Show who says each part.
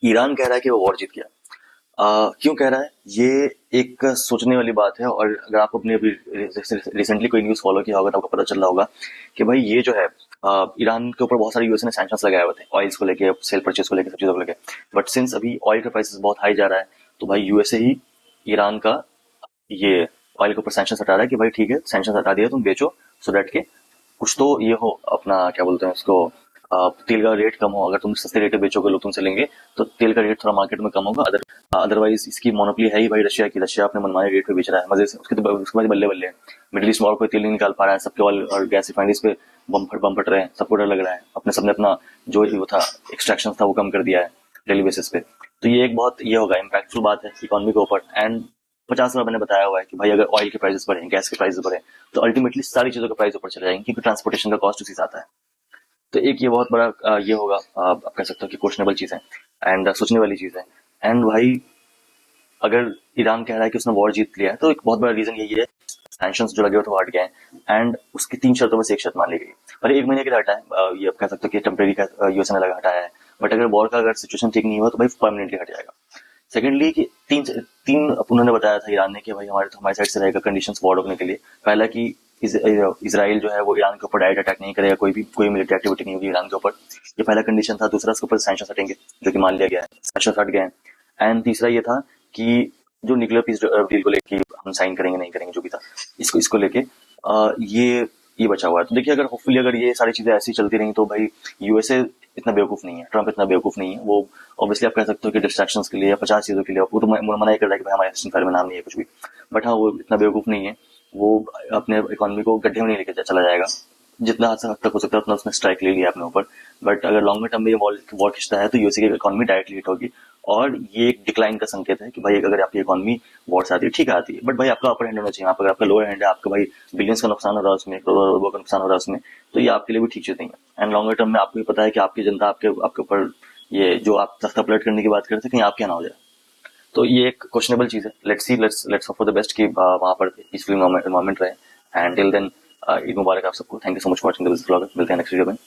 Speaker 1: Iran कह रहा है कि वो वॉर जीत गया। क्यों कह रहा है ये एक सोचने वाली बात है। और अगर आप अपने अभी रिसेंटली कोई न्यूज़ फॉलो किया होगा तो आपको पता चल रहा होगा कि भाई ये जो है ईरान के ऊपर बहुत सारे यूएस ने सैंक्शंस लगाए हुए थे, ऑयल्स को लेके, सेल परचेज को लेके, सब चीज़ों को लेके। बट सिंस अभी ऑयल का प्राइसेस बहुत हाई जा रहा है, तो भाई यूएसए ही ईरान का ये ऑयल के ऊपर सैंक्शंस हटा रहा है कि भाई ठीक है, सैंक्शंस हटा दिया, तुम बेचो, सो दैट के कुछ तो ये हो, अपना क्या बोलते हैं उसको, तेल का रेट कम हो। अगर तुम सस्ते रेट पे बेचोगे, लोग तुमसे लेंगे, तो तेल का रेट थोड़ा मार्केट में कम होगा। अदरवाइज इसकी मोनोपोली है ही भाई रशिया की। रशिया अपने मनमाने रेट पे बेच रहा है मजे से, उसके बाद बल्ले बल्ले है। मिडिल ईस्ट में और कोई तेल नहीं निकाल पा रहा है, सबके ऑयल और गैस रिफाइनरीज पे बम फट रहे हैं, सबको डर लग रहा है। सबने अपना जो वो था, एक्सट्रैक्शन था, वो कम कर दिया है डेली बेसिस पे। तो ये एक बहुत ये होगा इम्पैक्टफुल बात है इकोनॉमी के ऊपर। एंड 50 बार मैंने बताया हुआ है कि भाई अगर ऑयल के प्राइसेस बढ़े, गैस के प्राइसेस बढ़े, तो अल्टीमेटली सारी चीजों के प्राइस ऊपर चले जाएंगे, क्योंकि ट्रांसपोर्टेशन का कॉस्ट उसी से आता है। तो एक ये बहुत बड़ा ये होगा, आप कह सकते हो कि क्वेश्चनेबल चीज है एंड सोचने वाली चीज है। एंड भाई अगर ईरान कह रहा है कि उसने वॉर जीत लिया है, तो एक बहुत बड़ा रीजन यही है, सैंक्शंस जो लगे हुए थे वो हट गए हैं। एंड उसकी 3 शर्तों में से एक शर्त मान ली गई, पर 1 महीने के लिए हटा है। ये आप कह सकते हो कि टेम्परेरी का यूएस ने लगा हटाया है। बट अगर वॉर का अगर सिचुएशन ठीक नहीं हुआ तो भाई परमानेंटली हट जाएगा। सेकेंडली कि तीन तीन उन्होंने बताया था ईरान ने कि भाई हमारी साइड से रहेगा कंडीशंस वॉर रोकने के लिए। पहला कि इसराइल जो है वो ईरान के ऊपर डायरेक्ट अटैक नहीं करेगा, कोई मिलिट्री एक्टिविटी नहीं होगी ईरान के ऊपर, ये पहला कंडीशन था। दूसरा, इसके ऊपर सैंक्शंस हटेंगे, जो कि मान लिया गया है, सैंक्शंस हट गए हैं। एंड तीसरा ये था कि जो न्यूक्लियर पीस डील को लेके हम साइन करेंगे नहीं करेंगे, जो भी था, इसको लेके ये बचा हुआ है। तो देखिए, अगर होपफुली अगर ये सारी चीजें ऐसी चलती रही तो भाई यूएसए इतना बेवकूफ नहीं है, ट्रम्प इतना बेवकूफ नहीं है। वो ऑब्वियसली आप कह सकते हो कि डिस्ट्रैक्शंस के लिए या 50 चीजों के लिए वो तो मना ही कर रहा है कि भाई हमारे एसिस्टेंट फाइल में नाम नहीं है कुछ भी। बट हाँ, वो इतना बेवकूफ नहीं है, वो अपने इकोनॉमी को गड्ढे में नहीं लेके चला जाएगा। जितना हद तक हो सकता है उतना उसने स्ट्राइक ले लिया अपने ऊपर। बट अगर लॉन्ग टर्म में ये वॉर खिंचता है तो यूएसए की इकोनॉमी डायरेक्टली हिट होगी। और ये एक डिक्लाइन का संकेत है कि भाई अगर आपकी इकोनॉमी वॉर से आती है, ठीक है आती है, बट भाई आपका अपर हैंड होना चाहिए। अगर आपका लोअर हैंड है, आपका भाई बिलियंस का नुकसान हो रहा है उसमें, करोड़ों का नुकसान हो रहा है उसमें, तो ये आपके लिए भी ठीक चीज नहीं है। एंड लॉन्गर टर्म में आपको भी पता है कि आपकी जनता आपके ऊपर ये जो आप तख्ता पलट करने की बात करते थे, कहीं आपके ना हो जाए। तो ये एक क्वेश्चनेबल चीज है। Let's hope for the best कि वहां पर पीसफुल एनवायरनमेंट रहे। एंड टिल देन ईद मुबारक आप सबको। Thank you so much for watching this vlog. मिलते हैं नेक्स्ट वीडियो में।